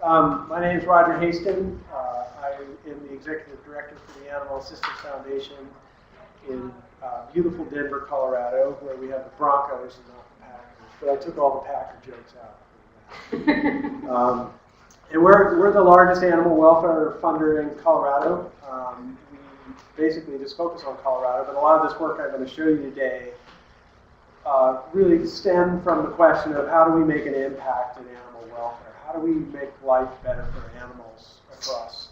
My name is Roger Haston. I am the Executive Director for the Animal Assistance Foundation in beautiful Denver, Colorado, where we have the Broncos and not the Packers. But I took all the Packer jokes out. And we're the largest animal welfare funder in Colorado. We basically just focus on Colorado, but a lot of this work I'm going to show you today really stem from the question of how do we make an impact in animal welfare? How do we make life better for animals across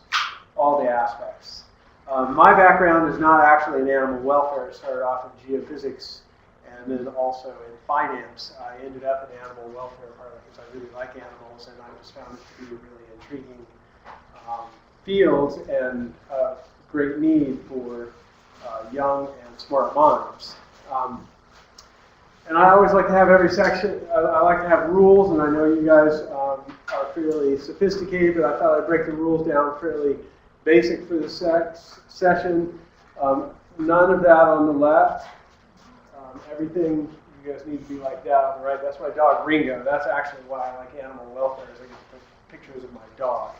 all the aspects? My background is not actually in animal welfare. I started off in geophysics and then also in finance. I ended up in animal welfare partly because I really like animals, and I just found it to be a really intriguing field and great need for young and smart minds. And I always like to have every section, I like to have rules, and I know you guys are fairly sophisticated, but I thought I'd break the rules down fairly basic for this session. None of that on the left. Everything you guys need to be like that on the right. That's my dog Ringo. That's actually why I like animal welfare, is I get to put pictures of my dog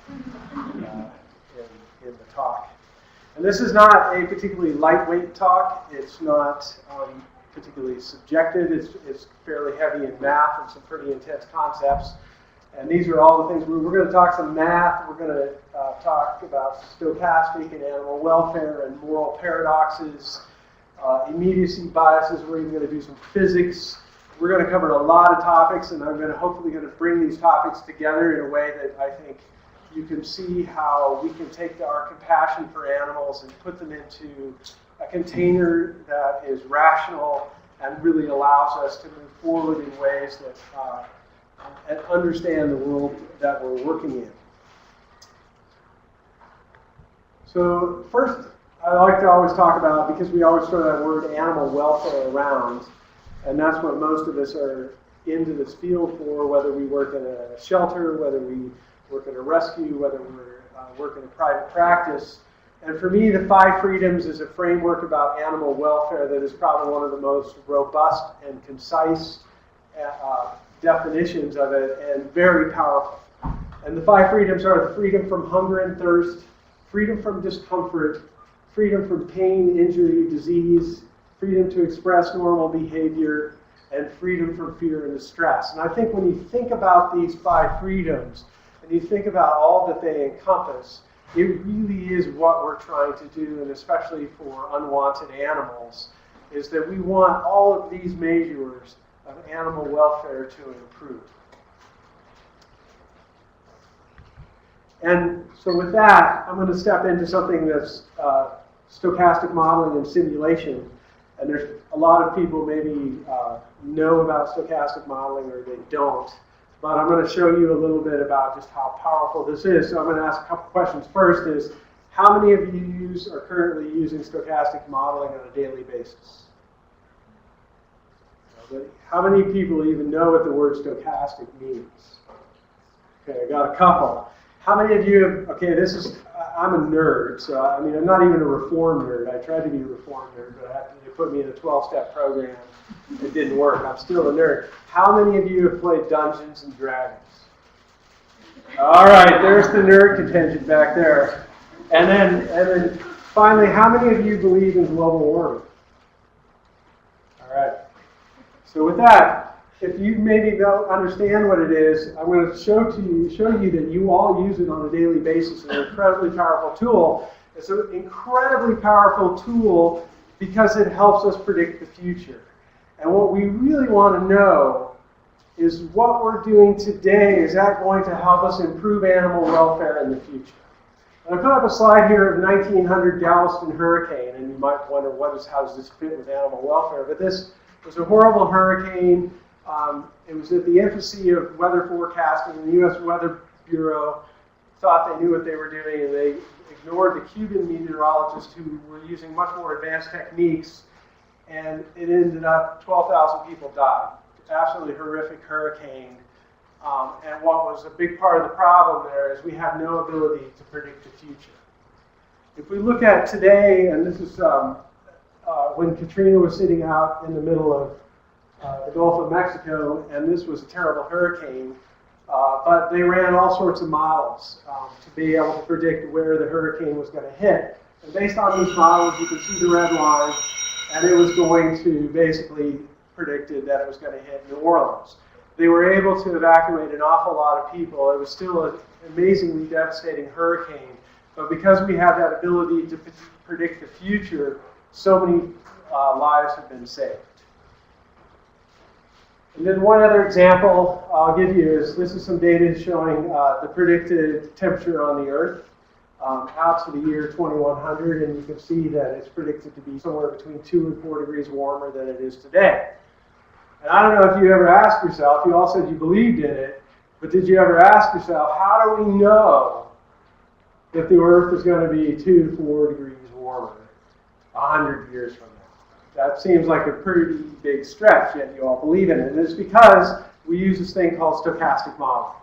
in the talk. And this is not a particularly lightweight talk. It's not particularly subjective. It's fairly heavy in math and some pretty intense concepts. And these are all the things we're going to talk some math. We're going to talk about stochastic and animal welfare and moral paradoxes, immediacy biases. We're even going to do some physics. We're going to cover a lot of topics, and I'm hopefully going to bring these topics together in a way that I think you can see how we can take our compassion for animals and put them into a container that is rational and really allows us to move forward in ways that and understand the world that we're working in. So first, I like to always talk about, because we always throw that word animal welfare around, and that's what most of us are into this field for, whether we work in a shelter, whether we work in a rescue, whether we're work in a private practice. And for me, the 5 freedoms is a framework about animal welfare that is probably one of the most robust and concise definitions of it, and very powerful. And the 5 freedoms are the freedom from hunger and thirst, freedom from discomfort, freedom from pain, injury, disease, freedom to express normal behavior, and freedom from fear and distress. And I think when you think about these 5 freedoms, and you think about all that they encompass, it really is what we're trying to do, and especially for unwanted animals, is that we want all of these measures of animal welfare to improve. And so with that, I'm going to step into something that's stochastic modeling and simulation. And there's a lot of people maybe know about stochastic modeling or they don't. But I'm going to show you a little bit about just how powerful this is. So I'm going to ask a couple questions. First is, how many of you are currently using stochastic modeling on a daily basis? Nobody? How many people even know what the word stochastic means? Okay, I got a couple. How many of you have, okay, I'm a nerd, so I mean, I'm not even a reform nerd. I tried to be a reform nerd, but they put me in a 12-step program. It didn't work. I'm still a nerd. How many of you have played Dungeons and Dragons? All right, there's the nerd contingent back there. And then finally, how many of you believe in global warming? All right. So with that, if you maybe don't understand what it is, I'm going to show you that you all use it on a daily basis. It's an incredibly powerful tool. It's an incredibly powerful tool because it helps us predict the future. And what we really want to know is what we're doing today, is that going to help us improve animal welfare in the future? And I put up a slide here of 1900 Galveston hurricane, and you might wonder how does this fit with animal welfare? But this was a horrible hurricane. It was at the infancy of weather forecasting, and the U.S. Weather Bureau thought they knew what they were doing, and they ignored the Cuban meteorologists who were using much more advanced techniques, and it ended up 12,000 people died. Absolutely horrific hurricane. And what was a big part of the problem there is we have no ability to predict the future. If we look at today, and this is when Katrina was sitting out in the middle of the Gulf of Mexico, and this was a terrible hurricane, But they ran all sorts of models to be able to predict where the hurricane was going to hit. And based on these models, you can see the red line, and it was going to basically predicted that it was going to hit New Orleans. They were able to evacuate an awful lot of people. It was still an amazingly devastating hurricane, but because we have that ability to predict the future, so many lives have been saved. And then one other example I'll give you is this is some data showing the predicted temperature on the Earth out to the year 2100, and you can see that it's predicted to be somewhere between 2 and 4 degrees warmer than it is today. And I don't know if you ever asked yourself, you all said you believed in it, but did you ever ask yourself, how do we know that the Earth is going to be 2 to 4 degrees warmer 100 years from now? That seems like a pretty big stretch, yet you all believe in it. And it's because we use this thing called stochastic modeling.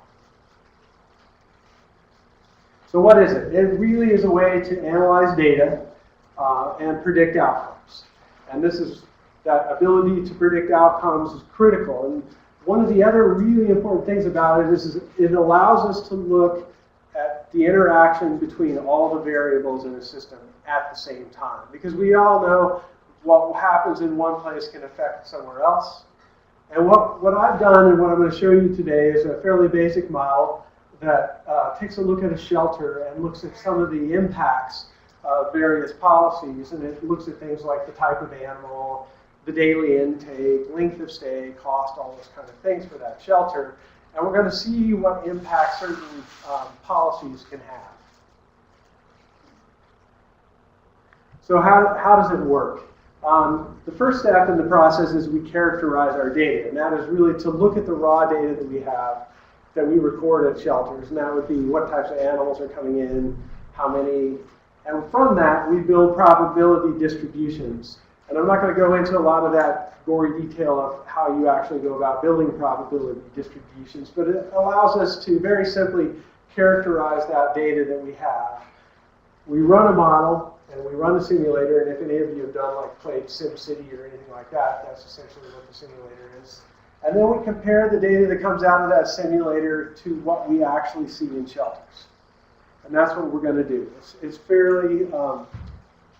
So what is it? It really is a way to analyze data and predict outcomes. And this is that ability to predict outcomes is critical. And one of the other really important things about it is it allows us to look at the interaction between all the variables in a system at the same time. Because we all know what happens in one place can affect somewhere else. And what I've done and what I'm going to show you today is a fairly basic model that takes a look at a shelter and looks at some of the impacts of various policies. And it looks at things like the type of animal, the daily intake, length of stay, cost, all those kind of things for that shelter. And we're going to see what impact certain policies can have. So how does it work? The first step in the process is we characterize our data, and that is really to look at the raw data that we have, that we record at shelters, and that would be what types of animals are coming in, how many, and from that we build probability distributions. And I'm not going to go into a lot of that gory detail of how you actually go about building probability distributions, but it allows us to very simply characterize that data that we have. We run a model, and we run the simulator, and if any of you have played SimCity or anything like that, that's essentially what the simulator is. And then we compare the data that comes out of that simulator to what we actually see in shelters. And that's what we're going to do. It's fairly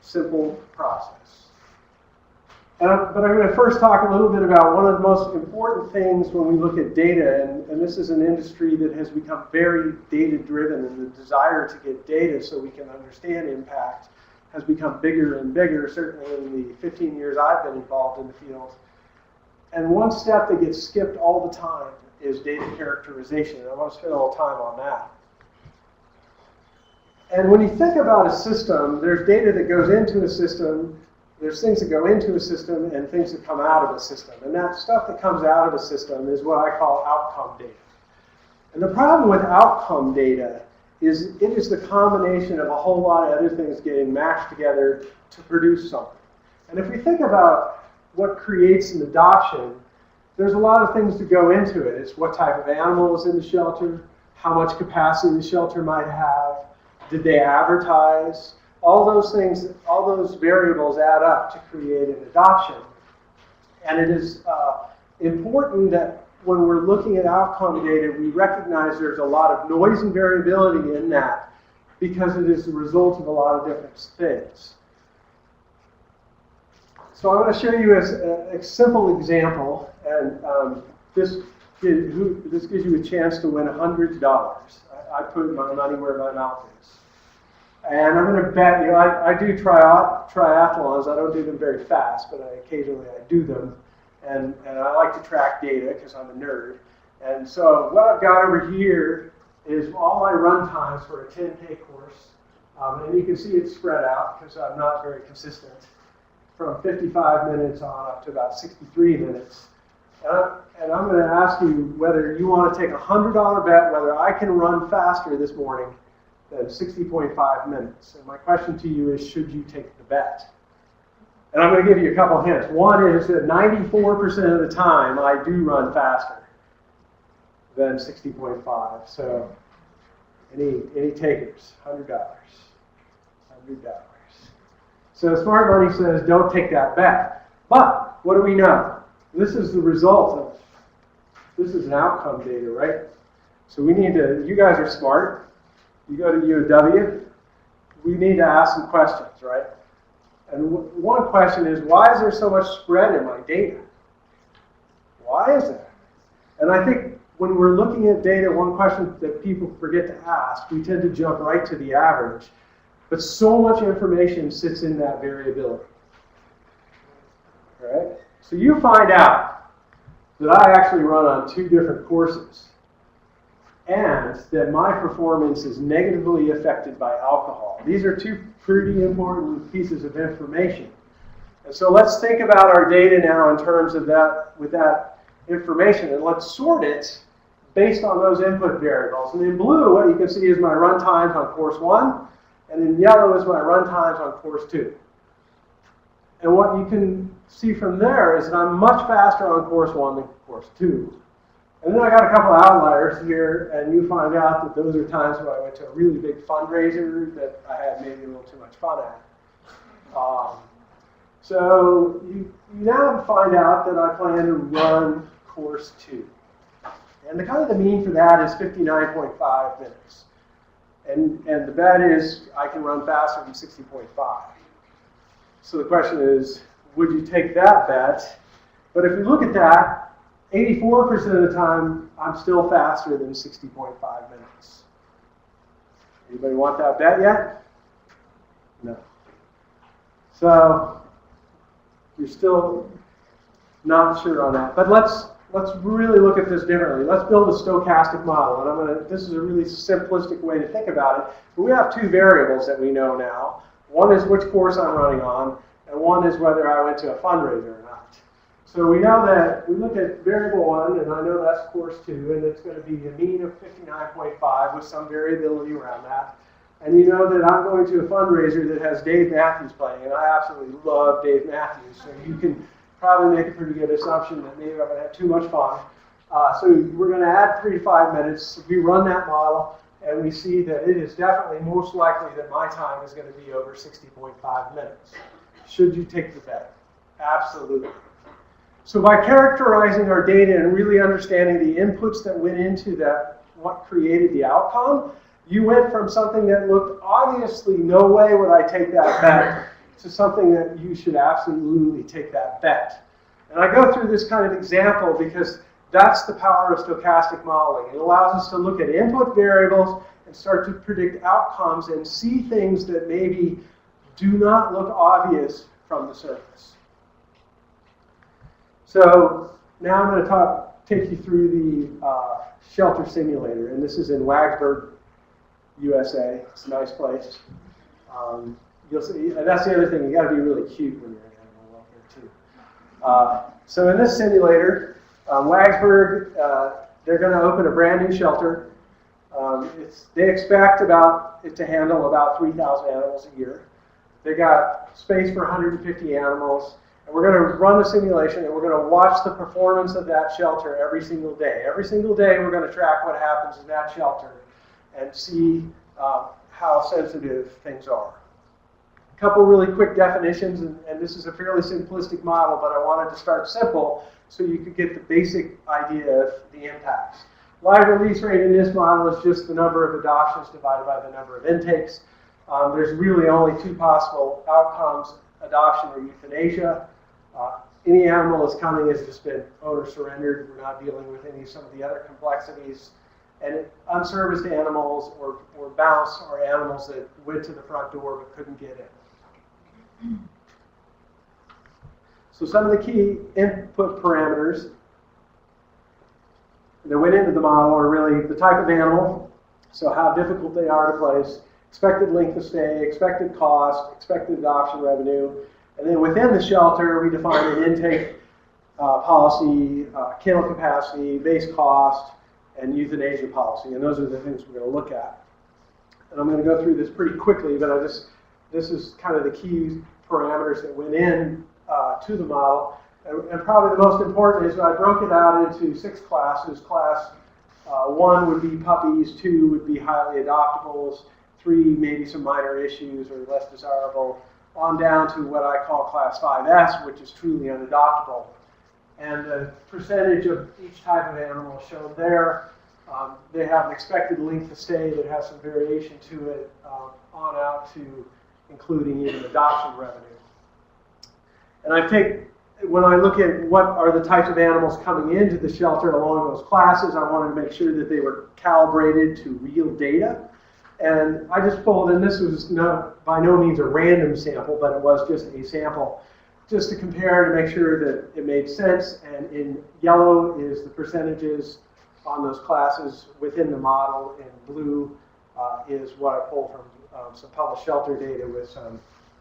simple process. But I'm going to first talk a little bit about one of the most important things when we look at data, and this is an industry that has become very data-driven, and the desire to get data so we can understand impact has become bigger and bigger, certainly in the 15 years I've been involved in the field. And one step that gets skipped all the time is data characterization, and I want to spend a little time on that. And when you think about a system, there's data that goes into a system, there's things that go into a system and things that come out of a system. And that stuff that comes out of a system is what I call outcome data. And the problem with outcome data is it is the combination of a whole lot of other things getting mashed together to produce something. And if we think about what creates an adoption, there's a lot of things that go into it. It's what type of animal is in the shelter, how much capacity the shelter might have, did they advertise? All those things, all those variables add up to create an adoption. And it is important that when we're looking at outcome data, we recognize there's a lot of noise and variability in that because it is the result of a lot of different things. So I want to show you a simple example, and this gives you a chance to win $100. I put my money where my mouth is. And I'm going to bet you, I do triathlons. I don't do them very fast, but occasionally I do them. And I like to track data because I'm a nerd. And so what I've got over here is all my run times for a 10K course. And you can see it's spread out because I'm not very consistent, from 55 minutes on up to about 63 minutes. And I'm going to ask you whether you want to take a $100 bet whether I can run faster this morning than 60.5 minutes. And my question to you is, should you take the bet? And I'm going to give you a couple hints. One is that 94% of the time I do run faster than 60.5. So any takers? $100. $100. So smart money says don't take that bet. But what do we know? This is the result of, this is an outcome data, right? So we need to, you guys are smart. You go to UW, we need to ask some questions, right? And one question is, why is there so much spread in my data? Why is that? And I think when we're looking at data, one question that people forget to ask, we tend to jump right to the average. But so much information sits in that variability. All right? So you find out that I actually run on 2 different courses, and that my performance is negatively affected by alcohol. These are 2 pretty important pieces of information. And so let's think about our data now in terms of that, with that information, and let's sort it based on those input variables. And in blue, what you can see is my run times on course 1, and in yellow is my run times on course 2. And what you can see from there is that I'm much faster on course 1 than course 2. And then I got a couple of outliers here, and you find out that those are times when I went to a really big fundraiser that I had maybe a little too much fun at. So you now find out that I plan to run course 2. And the kind of the mean for that is 59.5 minutes. And the bet is I can run faster than 60.5. So the question is, would you take that bet? But if you look at that, 84% of the time, I'm still faster than 60.5 minutes. Anybody want that bet yet? No. So you're still not sure on that. But let's really look at this differently. Let's build a stochastic model. And this is a really simplistic way to think about it. But we have 2 variables that we know now. One is which course I'm running on, and one is whether I went to a fundraiser or not. So we know that we look at variable 1, and I know that's course 2, and it's going to be a mean of 59.5 with some variability around that. And you know that I'm going to a fundraiser that has Dave Matthews playing, and I absolutely love Dave Matthews. So you can probably make a pretty good assumption that maybe I'm going to have too much fun. So we're going to add 3 to 5 minutes. We run that model, and we see that it is definitely most likely that my time is going to be over 60.5 minutes. Should you take the bet? Absolutely. So by characterizing our data and really understanding the inputs that went into that, what created the outcome, you went from something that looked obviously no way would I take that bet to something that you should absolutely take that bet. And I go through this kind of example because that's the power of stochastic modeling. It allows us to look at input variables and start to predict outcomes and see things that maybe do not look obvious from the surface. So now I'm going to take you through the shelter simulator, and this is in Wagsburg, USA. It's a nice place. You'll see, and that's the other thing, you got to be really cute when you're in animal welfare too. So in this simulator, Wagsburg, they're going to open a brand new shelter. They expect it to handle about 3,000 animals a year. They got space for 150 animals. And we're going to run a simulation, and we're going to watch the performance of that shelter every single day. Every single day, we're going to track what happens in that shelter and see how sensitive things are. A couple really quick definitions, and this is a fairly simplistic model, but I wanted to start simple so you could get the basic idea of the impacts. Live release rate in this model is just the number of adoptions divided by the number of intakes. There's really only 2 possible outcomes: adoption or euthanasia. Any animal that's coming has just been owner surrendered. We're not dealing with some of the other complexities. And unserviced animals or bounce are animals that went to the front door but couldn't get in. So some of the key input parameters that went into the model are really the type of animal, so how difficult they are to place, expected length of stay, expected cost, expected adoption revenue. And then within the shelter, we define an intake policy, kennel capacity, base cost, and euthanasia policy. And those are the things we're going to look at. And I'm going to go through this pretty quickly, but this is kind of the key parameters that went in to the model. And probably the most important is I broke it out into 6 classes. Class 1 would be puppies, 2 would be highly adoptables, 3 maybe some minor issues or less desirable, on down to what I call class 5S, which is truly unadoptable. And the percentage of each type of animal is shown there. They have an expected length of stay that has some variation to it on out to including even adoption revenue. And when I look at what are the types of animals coming into the shelter along those classes, I wanted to make sure that they were calibrated to real data. And I just pulled, and this was by no means a random sample, but it was just a sample, just to compare to make sure that it made sense. And in yellow is the percentages on those classes within the model, and blue is what I pulled from some published shelter data with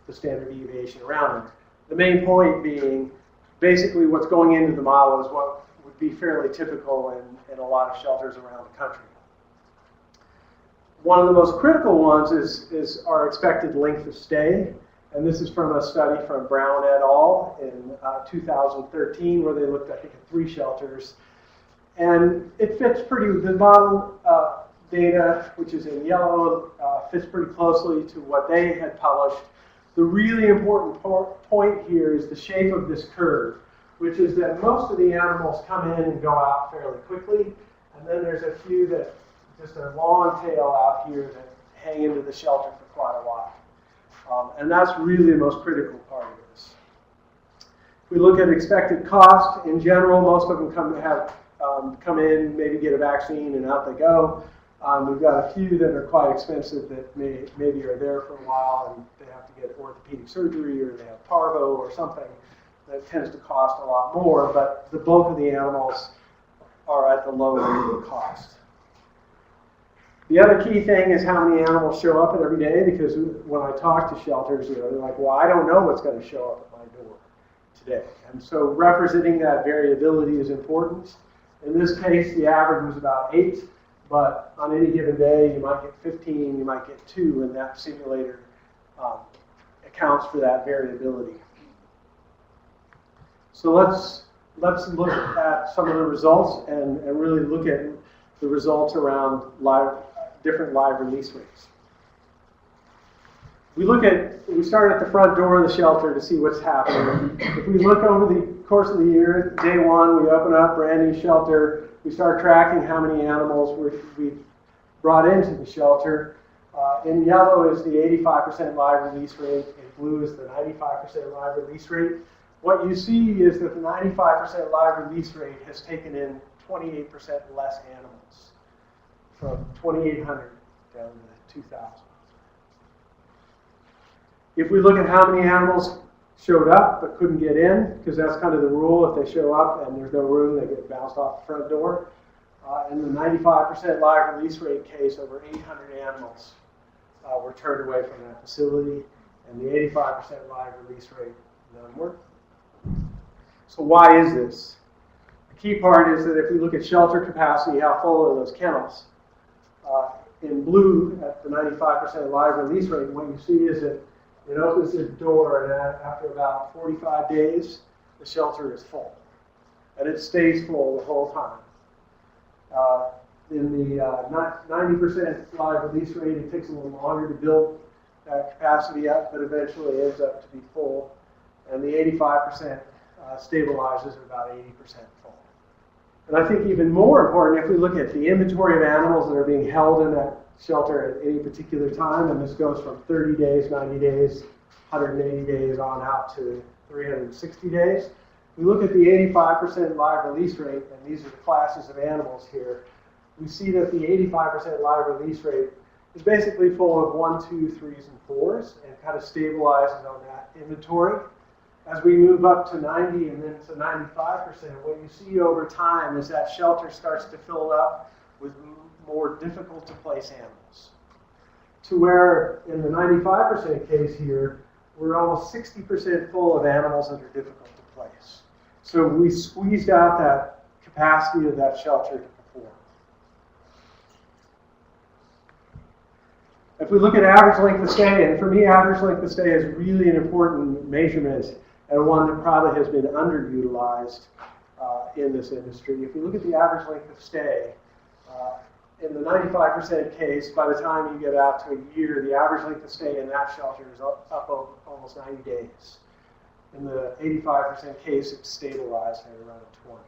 the standard deviation around it. The main point being, basically what's going into the model is what would be fairly typical in a lot of shelters around the country. One of the most critical ones is our expected length of stay. And this is from a study from Brown et al. In 2013, where they looked, I think, at 3 shelters. And it fits the model data, which is in yellow, fits pretty closely to what they had published. The really important point here is the shape of this curve, which is that most of the animals come in and go out fairly quickly, and then there's a few that just a long tail out here that hang into the shelter for quite a while. And that's really the most critical part of this. If we look at expected cost, in general, most of them come in, maybe get a vaccine, and out they go. We've got a few that are quite expensive that maybe are there for a while and they have to get orthopedic surgery, or they have parvo or something that tends to cost a lot more, but the bulk of the animals are at the lower end of the cost. The other key thing is how many animals show up every day, because when I talk to shelters, they're like, well, I don't know what's going to show up at my door today. And so representing that variability is important. In this case, the average was about 8, but on any given day, you might get 15, you might get 2, and that simulator accounts for that variability. So let's look at some of the results and really look at the results around different live release rates. We start at the front door of the shelter to see what's happening. If we look over the course of the year, day 1, we open up, brand new shelter. We start tracking how many animals we've brought into the shelter. In yellow is the 85% live release rate. In blue is the 95% live release rate. What you see is that the 95% live release rate has taken in 28% less animals, from 2,800 down to 2,000. If we look at how many animals showed up but couldn't get in, because that's kind of the rule, if they show up and there's no room, they get bounced off the front door. In the 95% live release rate case, over 800 animals were turned away from that facility, and the 85% live release rate, none were. So why is this? The key part is that if we look at shelter capacity, how full are those kennels? In blue, at the 95% live release rate, what you see is that it opens the door, and after about 45 days, the shelter is full. And it stays full the whole time. In the 90% live release rate, it takes a little longer to build that capacity up, but eventually ends up to be full. And the 85% stabilizes at about 80% full. And I think even more important, if we look at the inventory of animals that are being held in that shelter at any particular time, and this goes from 30 days, 90 days, 180 days on out to 360 days. We look at the 85% live release rate, and these are the classes of animals here. We see that the 85% live release rate is basically full of 1, 2, 3s, and 4s, and kind of stabilizes on that inventory. As we move up to 90 and then to 95%, what you see over time is that shelter starts to fill up with more difficult to place animals. To where in the 95% case here, we're almost 60% full of animals that are difficult to place. So we squeezed out that capacity of that shelter to perform. If we look at average length of stay, and for me, average length of stay is really an important measurement and one that probably has been underutilized in this industry. If you look at the average length of stay, in the 95% case, by the time you get out to a year, the average length of stay in that shelter is up almost 90 days. In the 85% case, it's stabilized at around 20.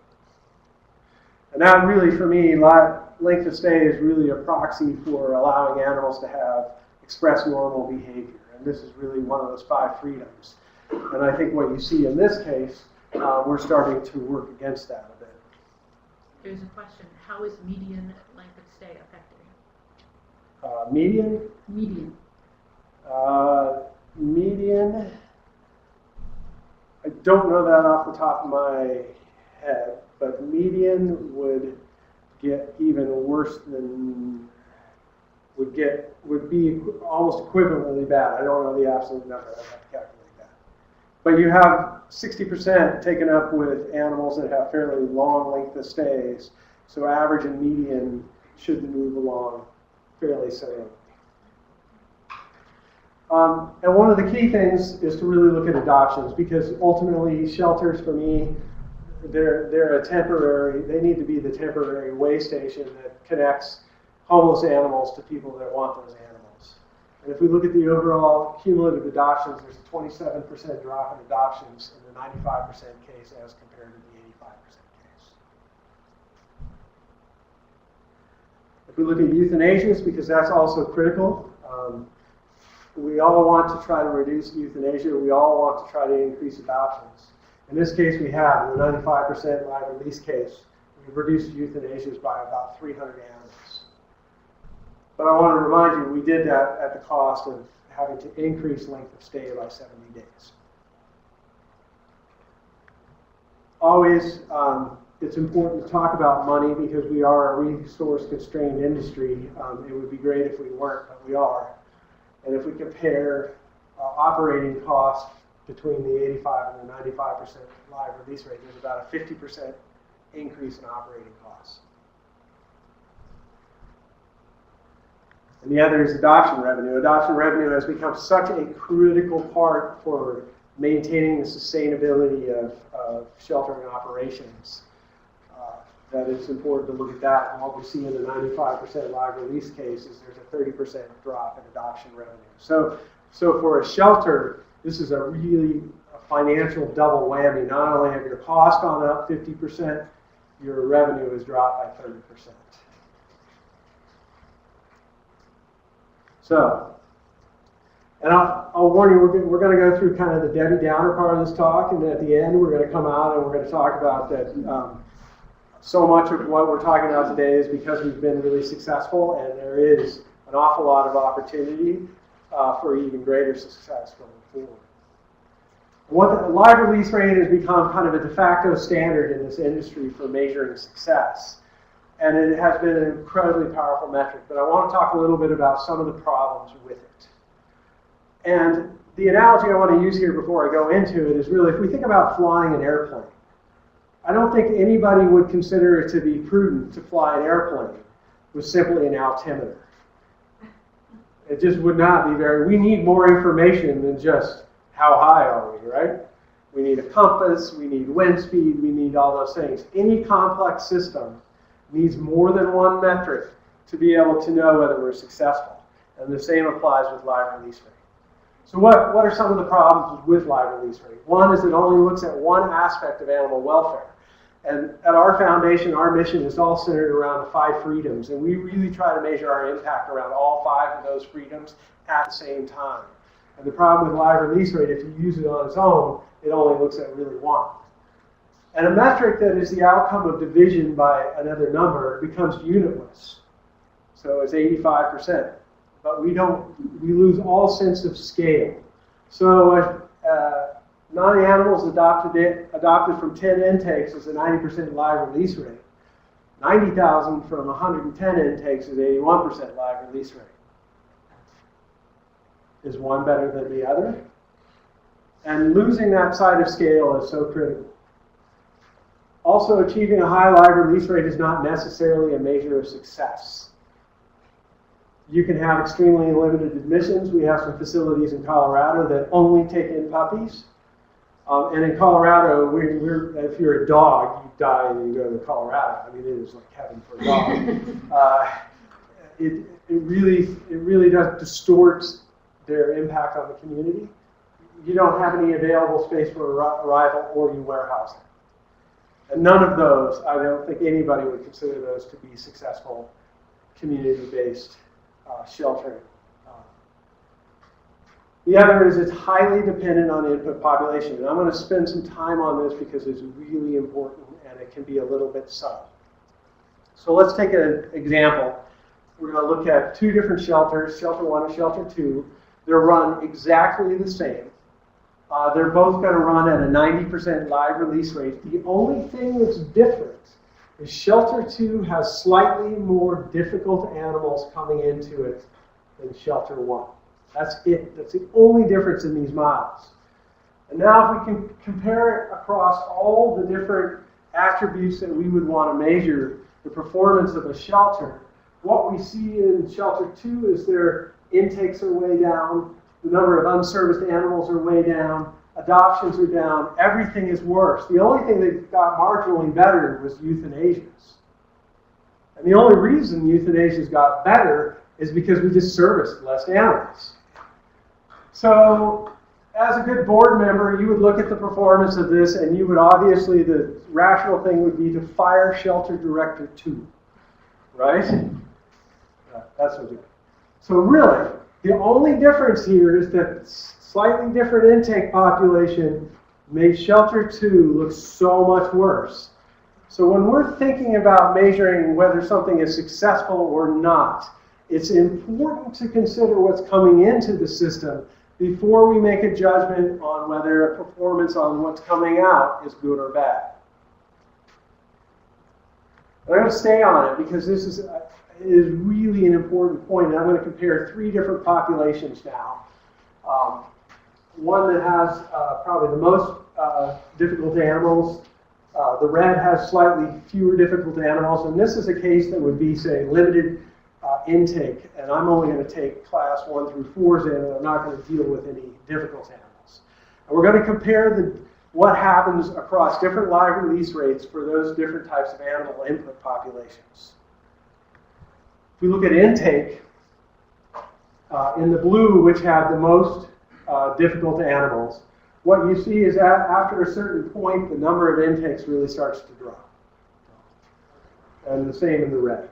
And that really, for me, live length of stay is really a proxy for allowing animals to have express normal behavior. And this is really one of those 5 freedoms. And I think what you see in this case, we're starting to work against that a bit. There's a question. How is median length of stay affected? Median? Median. Median, I don't know that off the top of my head, but median would get even worse than, would be almost equivalently bad. I don't know the absolute number, I'd have to calculate that. But you have 60% taken up with animals that have fairly long length of stays, so average and median should move along fairly similarly. And one of the key things is to really look at adoptions, because ultimately shelters, for me, they're a temporary, they need to be the temporary way station that connects homeless animals to people that want those animals. And if we look at the overall cumulative adoptions, there's a 27% drop in adoptions in the 95% case as compared to the 85% case. If we look at euthanasias, because that's also critical, we all want to try to reduce euthanasia. We all want to try to increase adoptions. In this case, we have, in the 95% live release case, we've reduced euthanasias by about 300 animals. But I want to remind you, we did that at the cost of having to increase length of stay by 70 days. Always, it's important to talk about money because we are a resource-constrained industry. It would be great if we weren't, but we are. And if we compare operating costs between the 85 and the 95% live release rate, there's about a 50% increase in operating costs. And the other is adoption revenue. Adoption revenue has become such a critical part for maintaining the sustainability of sheltering operations that it's important to look at that. And what we see in the 95% live release case is there's a 30% drop in adoption revenue. So for a shelter, this is a really financial double whammy. Not only have your cost gone up 50%, your revenue has dropped by 30%. So, and I'll warn you, we're going to go through kind of the Debbie Downer part of this talk, and at the end we're going to come out and we're going to talk about that so much of what we're talking about today is because we've been really successful, and there is an awful lot of opportunity for even greater success going forward. What the live release rate has become kind of a de facto standard in this industry for measuring success. And it has been an incredibly powerful metric, but I want to talk a little bit about some of the problems with it. And the analogy I want to use here before I go into it is really, if we think about flying an airplane, I don't think anybody would consider it to be prudent to fly an airplane with simply an altimeter. It just would not be we need more information than just how high are we, right? We need a compass, we need wind speed, we need all those things. Any complex system needs more than one metric to be able to know whether we're successful. And the same applies with live release rate. So what are some of the problems with live release rate? One is it only looks at one aspect of animal welfare. And at our foundation, our mission is all centered around the 5 freedoms. And we really try to measure our impact around all 5 of those freedoms at the same time. And the problem with live release rate, if you use it on its own, it only looks at really one. And a metric that is the outcome of division by another number becomes unitless. So it's 85%. But we lose all sense of scale. So if 90 animals adopted from 10 intakes is a 90% live release rate. 90,000 from 110 intakes is 81% live release rate. Is one better than the other? And losing that side of scale is so critical. Also, achieving a high live release rate is not necessarily a measure of success. You can have extremely limited admissions. We have some facilities in Colorado that only take in puppies. And in Colorado, if you're a dog, you die and you go to Colorado. I mean, it is like heaven for a dog. It really does distort their impact on the community. You don't have any available space for arrival, or you warehouse them. And none of those, I don't think anybody would consider those to be successful community-based sheltering. The other is it's highly dependent on input population. And I'm going to spend some time on this because it's really important and it can be a little bit subtle. So let's take an example. We're going to look at two different shelters, Shelter 1 and Shelter 2. They're run exactly the same. They're both going to run at a 90% live release rate. The only thing that's different is Shelter 2 has slightly more difficult animals coming into it than Shelter 1. That's it. That's the only difference in these models. And now if we can compare it across all the different attributes that we would want to measure the performance of a shelter, what we see in Shelter 2 is their intakes are way down, the number of unserviced animals are way down, adoptions are down, everything is worse. The only thing that got marginally better was euthanasias. And the only reason euthanasias got better is because we just serviced less animals. So, as a good board member, you would look at the performance of this and you would obviously, the rational thing would be to fire Shelter Director 2, right? That's what we do. So really, the only difference here is that slightly different intake population made Shelter 2 look so much worse. So when we're thinking about measuring whether something is successful or not, it's important to consider what's coming into the system before we make a judgment on whether a performance on what's coming out is good or bad. I'm going to stay on it because this is really an important point, and I'm going to compare three different populations now. One that has probably the most difficult animals. The red has slightly fewer difficult animals, and this is a case that would be, say, limited intake, and I'm only going to take class 1 through 4s in, and I'm not going to deal with any difficult animals. And we're going to compare what happens across different live release rates for those different types of animal input populations. If we look at intake, in the blue, which had the most difficult animals, what you see is that after a certain point, the number of intakes really starts to drop. And the same in the red.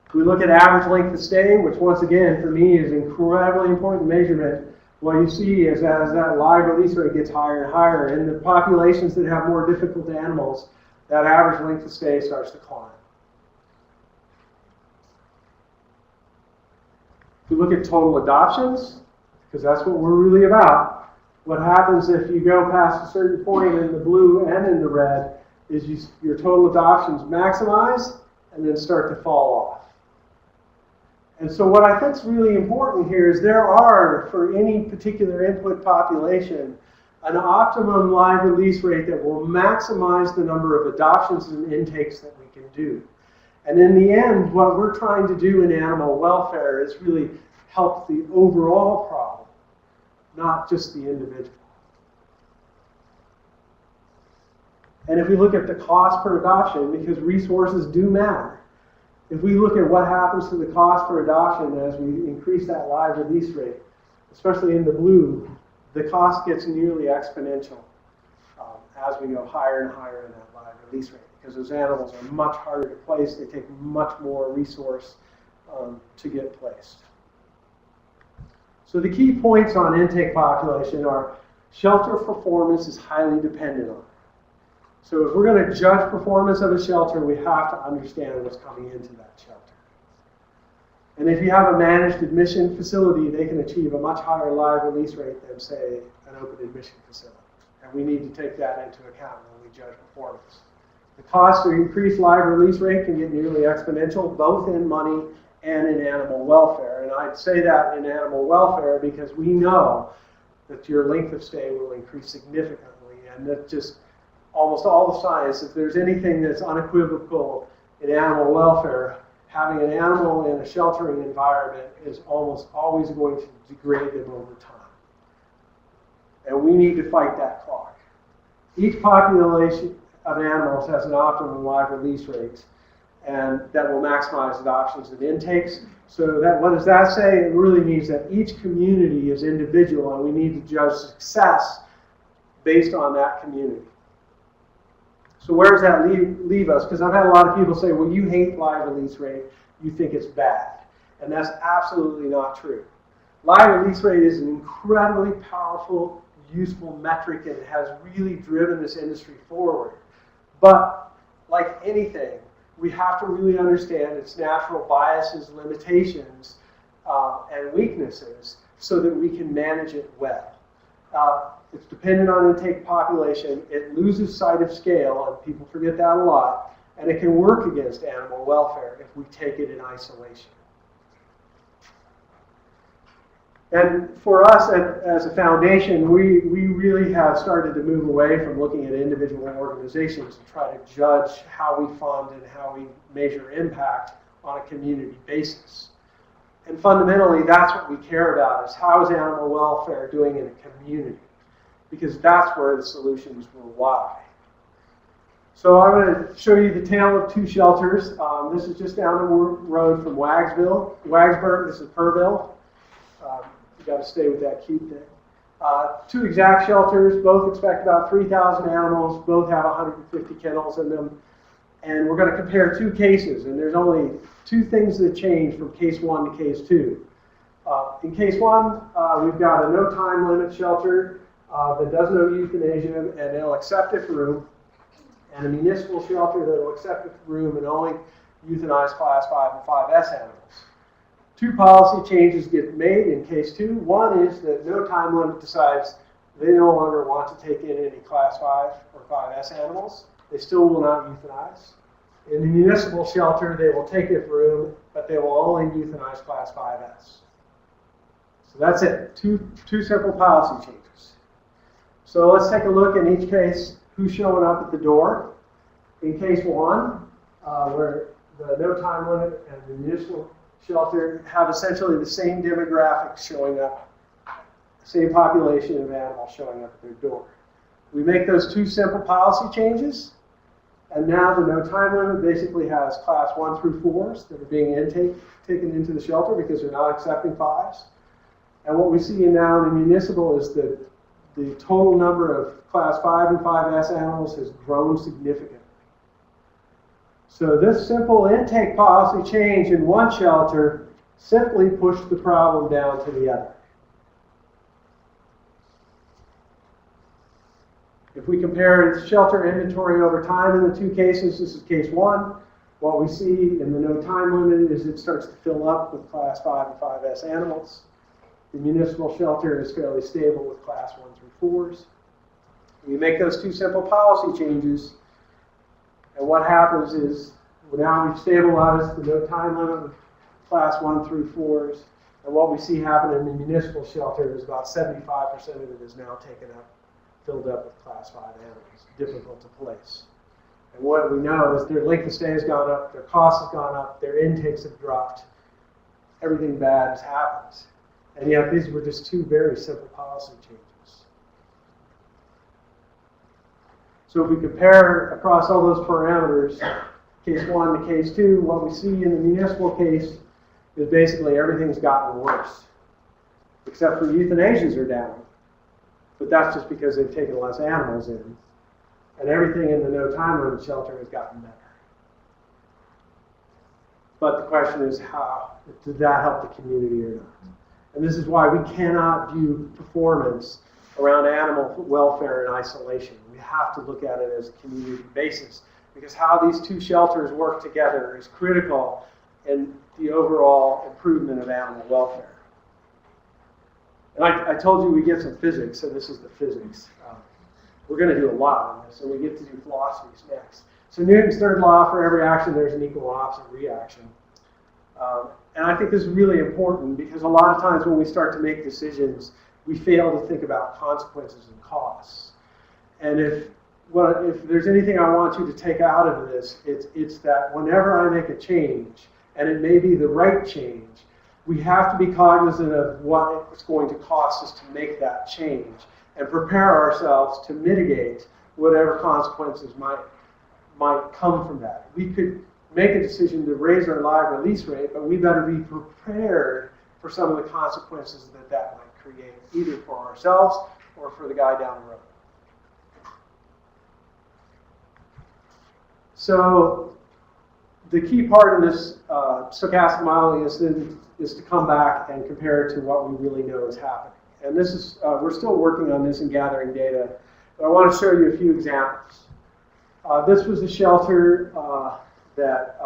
If we look at average length of stay, which once again for me is incredibly important measurement, what you see is as that live release rate gets higher and higher, in the populations that have more difficult animals, that average length of stay starts to climb. If we look at total adoptions, because that's what we're really about, what happens if you go past a certain point in the blue and in the red is your total adoptions maximize and then start to fall off. And so what I think is really important here is there are, for any particular input population, an optimum live release rate that will maximize the number of adoptions and intakes that we can do. And in the end, what we're trying to do in animal welfare is really help the overall problem, not just the individual. And if we look at the cost per adoption, because resources do matter, if we look at what happens to the cost per adoption as we increase that live release rate, especially in the blue, the cost gets nearly exponential as we go higher and higher in that live release rate, because those animals are much harder to place. They take much more resource to get placed. So the key points on intake population are shelter performance is highly dependent on it. So if we're going to judge performance of a shelter, we have to understand what's coming into that shelter. And if you have a managed admission facility, they can achieve a much higher live release rate than, say, an open admission facility. And we need to take that into account when we judge performance. The cost to increase live release rate can get nearly exponential, both in money and in animal welfare. And I'd say that in animal welfare because we know that your length of stay will increase significantly, and that just almost all the science, if there's anything that's unequivocal in animal welfare, having an animal in a sheltering environment is almost always going to degrade them over time. And we need to fight that clock. Each population of animals has an optimum live release rate, and that will maximize adoptions and intakes. So that, what does that say? It really means that each community is individual, and we need to judge success based on that community. So where does that leave us? Because I've had a lot of people say, well, you hate live release rate, you think it's bad. And that's absolutely not true. Live release rate is an incredibly powerful, useful metric and has really driven this industry forward. But like anything, we have to really understand its natural biases, limitations, and weaknesses so that we can manage it well. It's dependent on intake population. It loses sight of scale, and people forget that a lot. And it can work against animal welfare if we take it in isolation. And for us as a foundation, we really have started to move away from looking at individual organizations and try to judge how we fund and how we measure impact on a community basis. And fundamentally, that's what we care about, is how is animal welfare doing in a community? Because that's where the solutions will lie. So I'm going to show you the tale of two shelters. This is just down the road from Wagsburg. This is Purville. You got to stay with that cute thing. Two exact shelters, both expect about 3,000 animals, both have 150 kennels in them. And we're going to compare two cases, and there's only two things that change from case 1 to case 2. In case 1, we've got a no time limit shelter that does no euthanasia, and they'll accept it for room, and a municipal shelter that will accept it for room and only euthanize class 5 and 5S animals. Two policy changes get made in case 2. One is that no time limit decides they no longer want to take in any class 5 or 5S animals. They still will not euthanize. In the municipal shelter, they will take it for room, but they will only euthanize class 5S. So that's it. Two simple policy changes. So let's take a look in each case who's showing up at the door. In case 1, where the no time limit and the municipal shelter have essentially the same demographics showing up, same population of animals showing up at their door. We make those two simple policy changes, and now the no time limit basically has class 1 through 4s that are being taken into the shelter because they're not accepting 5s. And what we see now in the municipal is that the total number of class 5 and 5S animals has grown significantly. So this simple intake policy change in one shelter simply pushed the problem down to the other. If we compare shelter inventory over time in the two cases, this is case 1. What we see in the no time limit is it starts to fill up with class 5 and 5S animals. The municipal shelter is fairly stable with class 1 through 4s. We make those two simple policy changes, and what happens is now we've stabilized the no time limit with class 1 through 4s, and what we see happen in the municipal shelter is about 75% of it is now taken up, filled up with class 5 animals, difficult to place. And what we know is their length of stay has gone up, their cost has gone up, their intakes have dropped, everything bad has happened. And yet these were just two very simple policy changes. So if we compare across all those parameters, case 1 to case 2, what we see in the municipal case is basically everything's gotten worse, except for euthanasias are down. But that's just because they've taken less animals in. And everything in the no time limit shelter has gotten better. But the question is, how did that help the community or not? And this is why we cannot view performance around animal welfare in isolation. We have to look at it as a community basis, because how these two shelters work together is critical in the overall improvement of animal welfare. And I told you we get some physics, so this is the physics. We're going to do a lot on this, and we get to do philosophies next. So Newton's third law, for every action there's an equal and opposite reaction. And I think this is really important because a lot of times when we start to make decisions, we fail to think about consequences and costs. And if there's anything I want you to take out of this, it's that whenever I make a change, and it may be the right change, we have to be cognizant of what it's going to cost us to make that change and prepare ourselves to mitigate whatever consequences might come from that. We could make a decision to raise our live release rate, but we better be prepared for some of the consequences that might create, either for ourselves or for the guy down the road. So the key part of this stochastic modeling is to come back and compare it to what we really know is happening. And this is, we're still working on this and gathering data, but I want to show you a few examples. This was a shelter that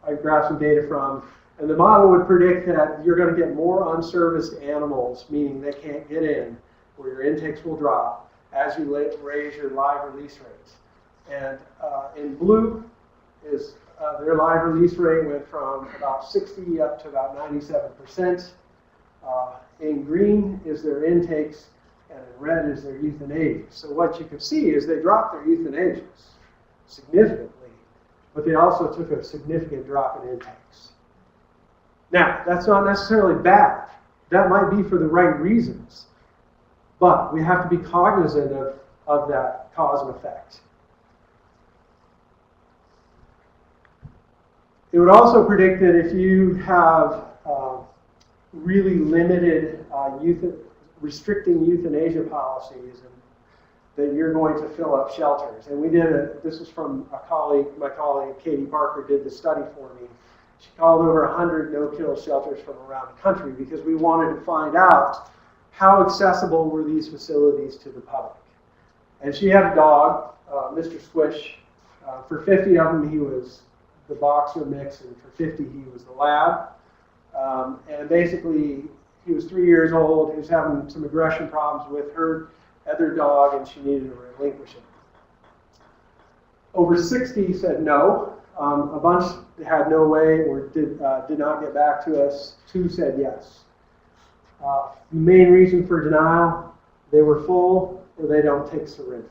I grabbed some data from, and the model would predict that you're going to get more unserviced animals, meaning they can't get in, or your intakes will drop as you raise your live release rates. And in blue is their live release rate went from about 60 up to about 97%. In green is their intakes, and in red is their euthanasia. So what you can see is they dropped their euthanasias significantly, but they also took a significant drop in intakes. Now, that's not necessarily bad. That might be for the right reasons, but we have to be cognizant of that cause and effect. It would also predict that if you have really limited restricting euthanasia policies, and that you're going to fill up shelters. And we did this is from my colleague Katie Barker did the study for me. She called over 100 no-kill shelters from around the country because we wanted to find out how accessible were these facilities to the public. And she had a dog, Mr. Squish. For 50 of them, he was the boxer mix, and for 50, he was the lab. And basically, he was 3 years old. He was having some aggression problems with her other dog, and she needed to relinquish him. Over 60 said no. A bunch had no way or did not get back to us. 2 said yes. The main reason for denial, they were full or they don't take surrenders.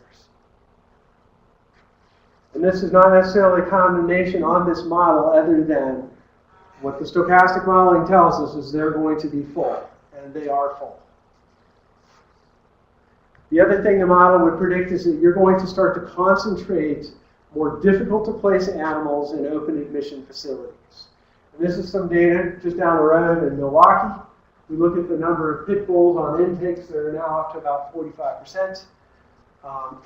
And this is not necessarily condemnation on this model, other than what the stochastic modeling tells us is they're going to be full, and they are full. The other thing the model would predict is that you're going to start to concentrate more difficult to place animals in open admission facilities. And this is some data just down the road in Milwaukee. We look at the number of pit bulls on intakes. They're now up to about 45%.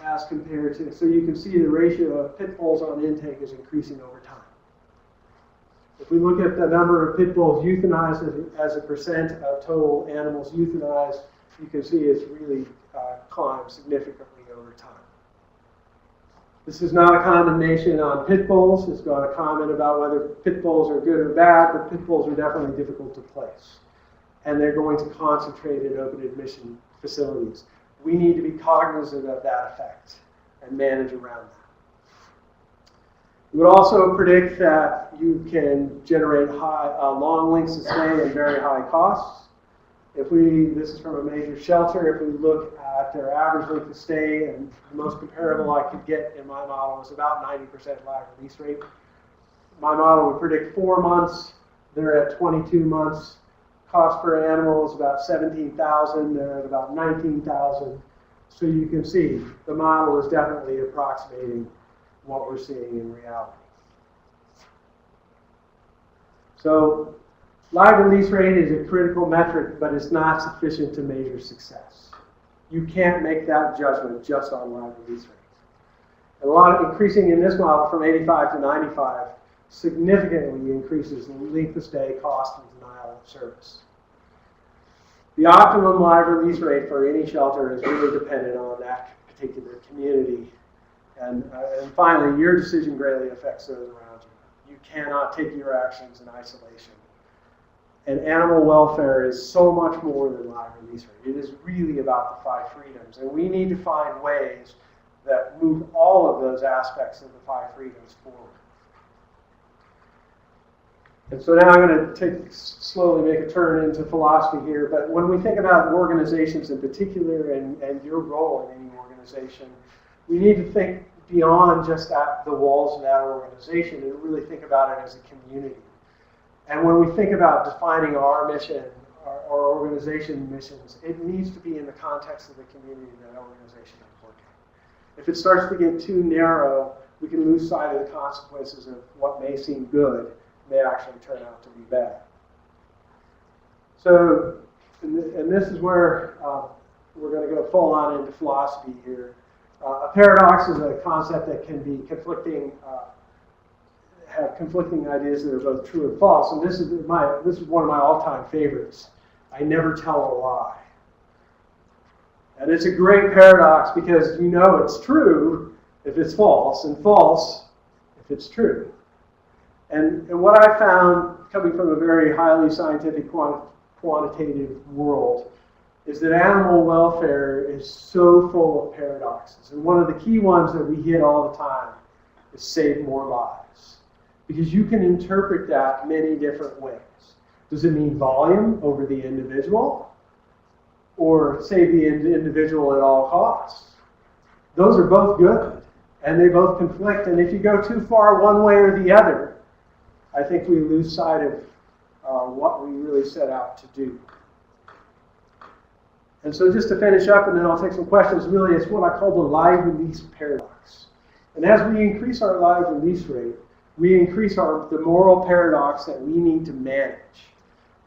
As compared to, so you can see the ratio of pit bulls on intake is increasing over time. If we look at the number of pit bulls euthanized as a percent of total animals euthanized, you can see it's really climbed significantly over time. This is not a condemnation on pit bulls. It's not a comment about whether pit bulls are good or bad, but pit bulls are definitely difficult to place. And they're going to concentrate in open admission facilities. We need to be cognizant of that effect and manage around that. We would also predict that you can generate long lengths of stay and very high costs. This is from a major shelter, if we look at their average length of stay, and the most comparable I could get in my model was about 90% live release rate. My model would predict 4 months. They're at 22 months. Cost per animal is about $17,000. They're at about $19,000. So you can see the model is definitely approximating what we're seeing in reality. So live release rate is a critical metric, but it's not sufficient to measure success. You can't make that judgment just on live release rate. And increasing in this model from 85 to 95 significantly increases the length of stay, cost, and denial of service. The optimum live release rate for any shelter is really dependent on that particular community. And finally, your decision greatly affects those around you. You cannot take your actions in isolation. And animal welfare is so much more than live release rate. It is really about the 5 freedoms. And we need to find ways that move all of those aspects of the 5 freedoms forward. And so now I'm going to slowly make a turn into philosophy here. But when we think about organizations in particular and your role in any organization, we need to think beyond just the walls of that organization and really think about it as a community. And when we think about defining our mission, our organization missions, it needs to be in the context of the community that organization is working. If it starts to get too narrow, we can lose sight of the consequences of what may seem good may actually turn out to be bad. So, and this is where we're going to go full on into philosophy here. A paradox is a concept that can be conflicting have conflicting ideas that are both true and false. And this is one of my all-time favorites. I never tell a lie. And it's a great paradox because you know it's true if it's false, and false if it's true. And what I found, coming from a very highly scientific quantitative world, is that animal welfare is so full of paradoxes. And one of the key ones that we hit all the time is save more lives. Because you can interpret that many different ways. Does it mean volume over the individual? Or save the individual at all costs? Those are both good. And they both conflict. And if you go too far one way or the other, I think we lose sight of what we really set out to do. And so just to finish up, and then I'll take some questions, really it's what I call the live release paradox. And as we increase our live release rate, we increase the moral paradox that we need to manage,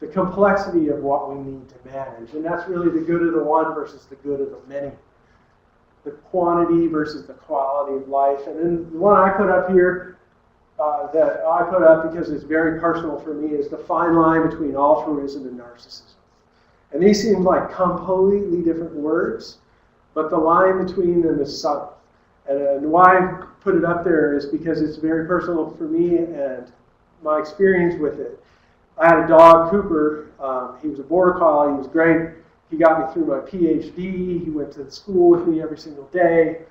the complexity of what we need to manage. And that's really the good of the one versus the good of the many, the quantity versus the quality of life. And then the one I put up here, that I put up because it's very personal for me, is the fine line between altruism and narcissism. And these seem like completely different words, but the line between them is subtle. And why I put it up there is because it's very personal for me and my experience with it. I had a dog, Cooper. He was a border collie. He was great. He got me through my PhD. He went to school with me every single day.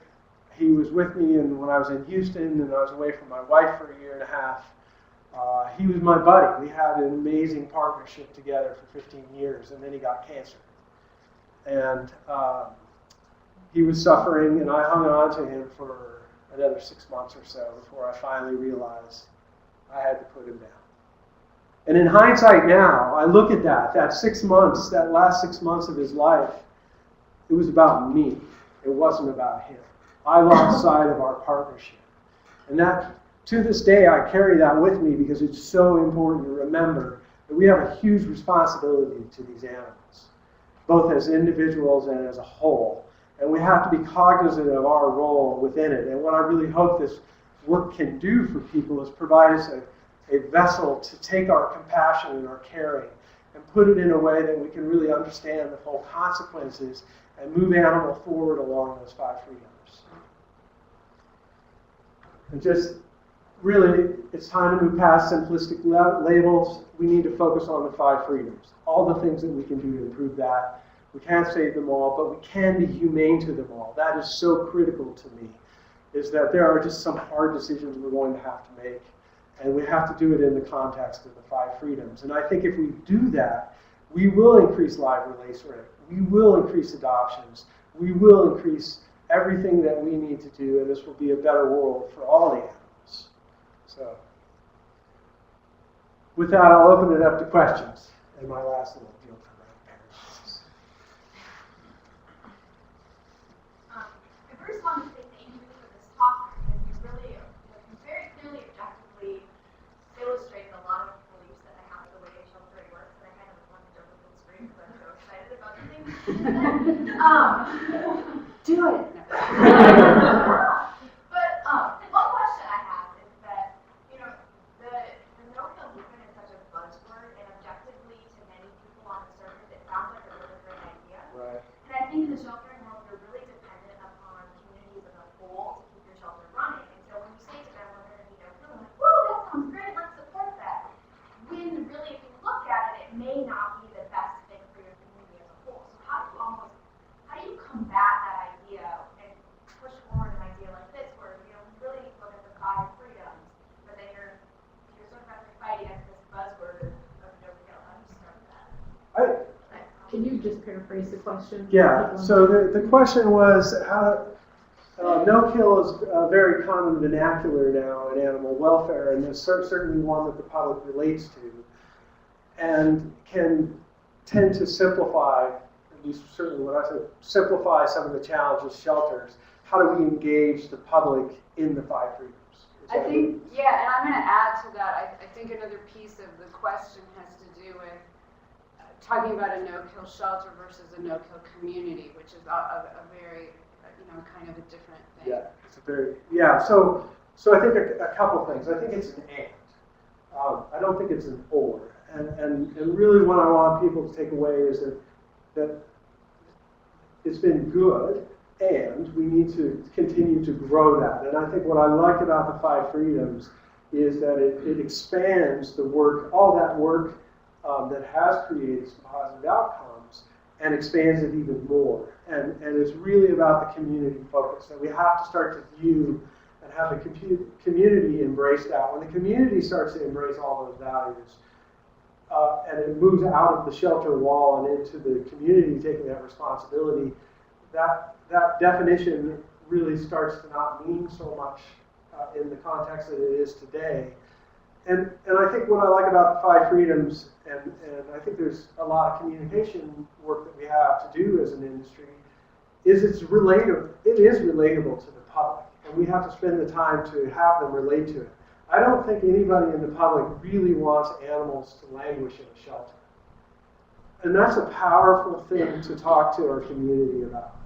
He was with me when I was in Houston, and I was away from my wife for a year and a half. He was my buddy. We had an amazing partnership together for 15 years, and then he got cancer. And he was suffering, and I hung on to him for another 6 months or so before I finally realized I had to put him down. And in hindsight now, I look at that 6 months, that last 6 months of his life, it was about me. It wasn't about him. I lost sight of our partnership. And that, to this day, I carry that with me because it's so important to remember that we have a huge responsibility to these animals, both as individuals and as a whole. And we have to be cognizant of our role within it. And what I really hope this work can do for people is provide us a vessel to take our compassion and our caring and put it in a way that we can really understand the full consequences and move animal forward along those 5 freedoms. And just really, it's time to move past simplistic labels. We need to focus on the 5 freedoms, all the things that we can do to improve that. We can't save them all, but we can be humane to them all. That is so critical to me, is that there are just some hard decisions we're going to have to make, and we have to do it in the context of the 5 freedoms. And I think if we do that, we will increase live release rate. We will increase adoptions. We will increase everything that we need to do, and this will be a better world for all the animals. So, with that, I'll open it up to questions. And my last little deal for paradoxes. I first want to say thank you for this talk, because you really, very clearly, objectively illustrated a lot of beliefs that I have the way sheltering works, and I kind of want to jump up and scream because I'm so excited about the thing. Do it. But one question I have is that, the no-kill movement is such a buzzword, and objectively to many people on the surface, it sounds like a really great idea. Right. And I think in the sheltering world, you're really dependent upon communities as a whole to keep your shelter running. And so when you say to them, we're going to be no-kill, I'm like, whoa, that sounds great, let's support that. When really, if you look at it, it may not be the best thing for your community as a whole. So how do you combat that idea and push forward an idea like this, where we really look at the 5 freedoms, but then you're sort of having to fight against this buzzword of no-kill? How do you start that? Can you just paraphrase the question? Yeah, so the question was how no-kill is a very common vernacular now in animal welfare, and it's certainly one that the public relates to, and can tend to simplify, at least certainly when I say simplify some of the challenges shelters. How do we engage the public in the 5 freedoms? I think, yeah, and I'm going to add to that. I think another piece of the question has to do with talking about a no-kill shelter versus a no-kill community, which is a very, kind of a different thing. Yeah, it's a very, yeah. So So I think a couple things. I think it's an and. I don't think it's an or. And really what I want people to take away is that it's been good, and we need to continue to grow that. And I think what I like about the 5 freedoms is that it expands the work, all that work that has created some positive outcomes, and expands it even more. And it's really about the community focus, that we have to start to view and have the community embrace that. When the community starts to embrace all those values, and it moves out of the shelter wall and into the community taking that responsibility, that definition really starts to not mean so much in the context that it is today. And I think what I like about the 5 freedoms, and I think there's a lot of communication work that we have to do as an industry, is it is relatable to the public, and we have to spend the time to have them relate to it. I don't think anybody in the public really wants animals to languish in a shelter. And that's a powerful thing to talk to our community about.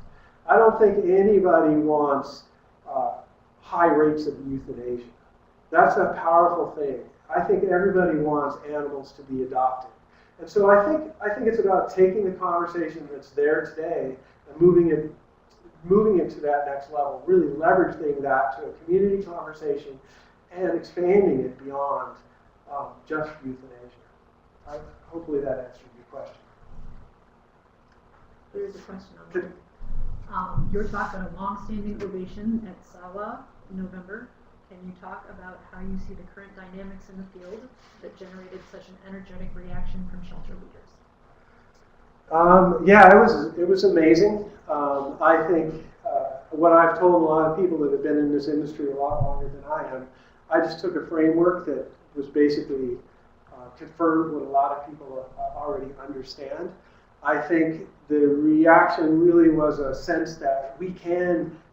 I don't think anybody wants high rates of euthanasia. That's a powerful thing. I think everybody wants animals to be adopted. And so I think it's about taking the conversation that's there today and moving it to that next level, really leveraging that to a community conversation and expanding it beyond just euthanasia. Hopefully that answered your question. There's a question on there. Your talk on a long-standing ovation at SAWA in November. Can you talk about how you see the current dynamics in the field that generated such an energetic reaction from shelter leaders? Yeah, it was amazing. I think what I've told a lot of people that have been in this industry a lot longer than I am, I just took a framework that was basically confirmed what a lot of people already understand. I think the reaction really was a sense that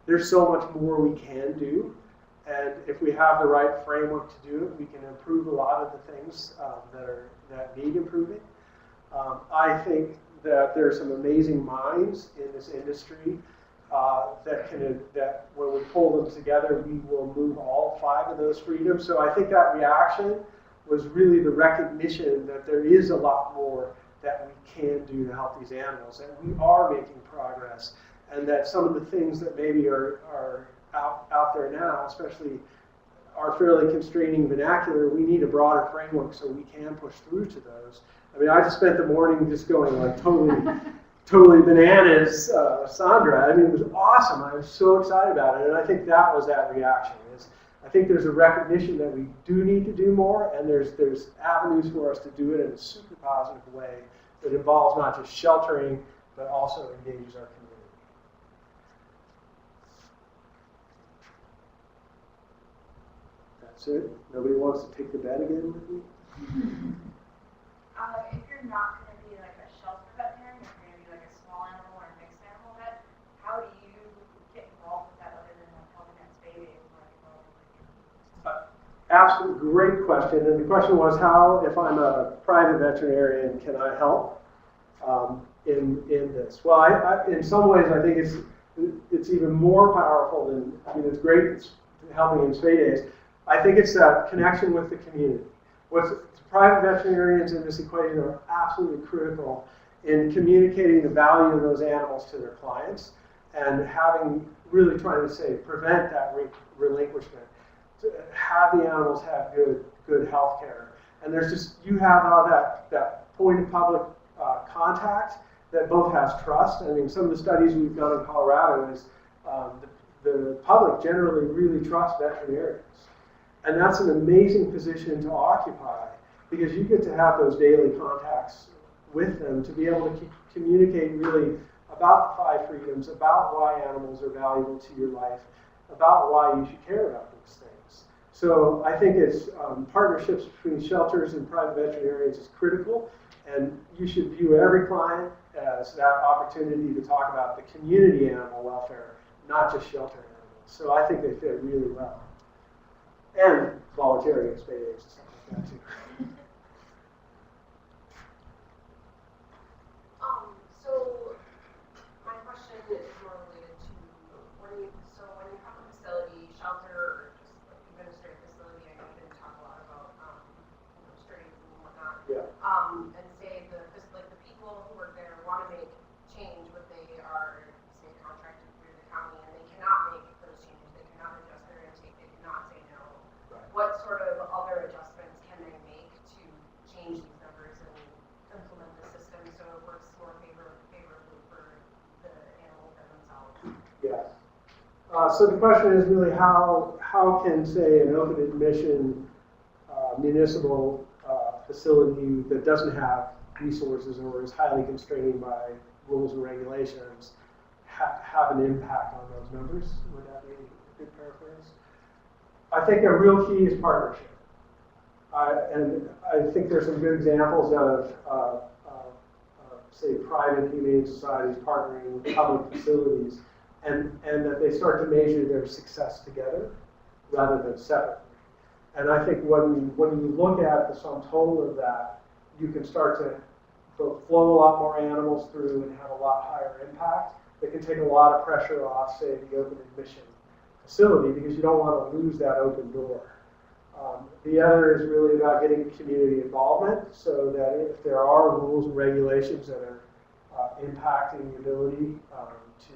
there's so much more we can do. And if we have the right framework to do it, we can improve a lot of the things that need improving. I think that there are some amazing minds in this industry that when we pull them together, we will move all 5 of those freedoms. So I think that reaction was really the recognition that there is a lot more that we can do to help these animals, and we are making progress, and that some of the things that maybe are out there now, especially our fairly constraining vernacular, we need a broader framework so we can push through to those. I mean, I just spent the morning just going like totally bananas, Sandra. I mean, it was awesome. I was so excited about it, and I think that was that reaction. I think there's a recognition that we do need to do more, and there's avenues for us to do it in a super positive way that involves not just sheltering, but also engages our community. That's it. Nobody wants to take the bet again with me? If you're not going to be like a shelter veterinarian, if you're going to be like a small animal or a mixed animal vet, how do you get involved with that other than like helping at spay days or like involved? Absolutely great question. And the question was how, if I'm a private veterinarian, can I help in this? Well, in some ways, I think it's even more powerful than, I mean, it's great it's helping in spay days. I think it's that connection with the community. Private veterinarians in this equation are absolutely critical in communicating the value of those animals to their clients and really trying to prevent that relinquishment, to have the animals have good health care. And you have that point of public contact that both has trust. I mean, some of the studies we've done in Colorado is the public generally really trusts veterinarians. And that's an amazing position to occupy, because you get to have those daily contacts with them to be able to communicate really about the 5 freedoms, about why animals are valuable to your life, about why you should care about those things. So I think it's partnerships between shelters and private veterinarians is critical, and you should view every client as that opportunity to talk about the community animal welfare, not just shelter animals. So I think they fit really well. And volunteering at spay days and stuff like that too. So my question is more related to when you have a facility, shelter, or just like So the question is really how can, say, an open admission municipal facility that doesn't have resources or is highly constrained by rules and regulations have an impact on those numbers? Would that be a good paraphrase? I think a real key is partnership. And I think there's some good examples of say, private humane societies partnering with public facilities, and that they start to measure their success together rather than separately. And I think when you look at the sum total of that, you can start to both flow a lot more animals through and have a lot higher impact. That can take a lot of pressure off, say, the open admission facility, because you don't want to lose that open door. The other is really about getting community involvement, so that if there are rules and regulations that are impacting the ability to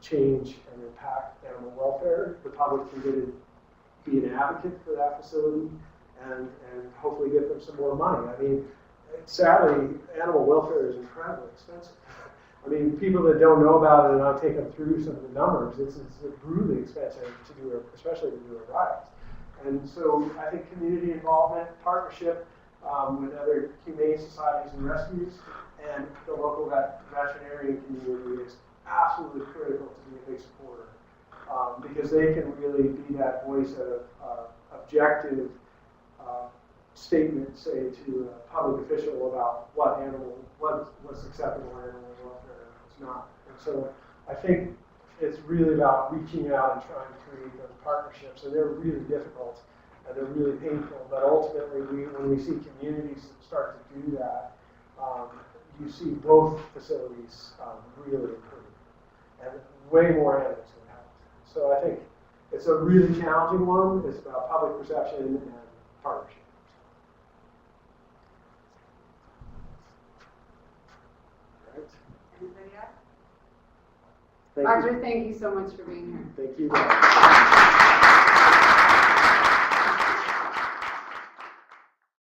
change and impact animal welfare, the public can be an advocate for that facility and hopefully get them some more money. I mean, sadly, animal welfare is incredibly expensive. I mean, people that don't know about it, and I'll take them through some of the numbers, it's brutally expensive to do it, especially to do it right. And so I think community involvement, partnership with other humane societies and rescues, and the local veterinarian community is absolutely critical to be a big supporter, because they can really be that voice of objective statement, say, to a public official about what's acceptable in animal welfare and what's not. And so I think it's really about reaching out and trying to create those partnerships, and they're really difficult and they're really painful. But ultimately, when we see communities start to do that, you see both facilities really improve, and way more animals get helped. So I think it's a really challenging one. It's about public perception and partnership. Anybody else? Thank you. Roger, thank you so much for being here. Thank you.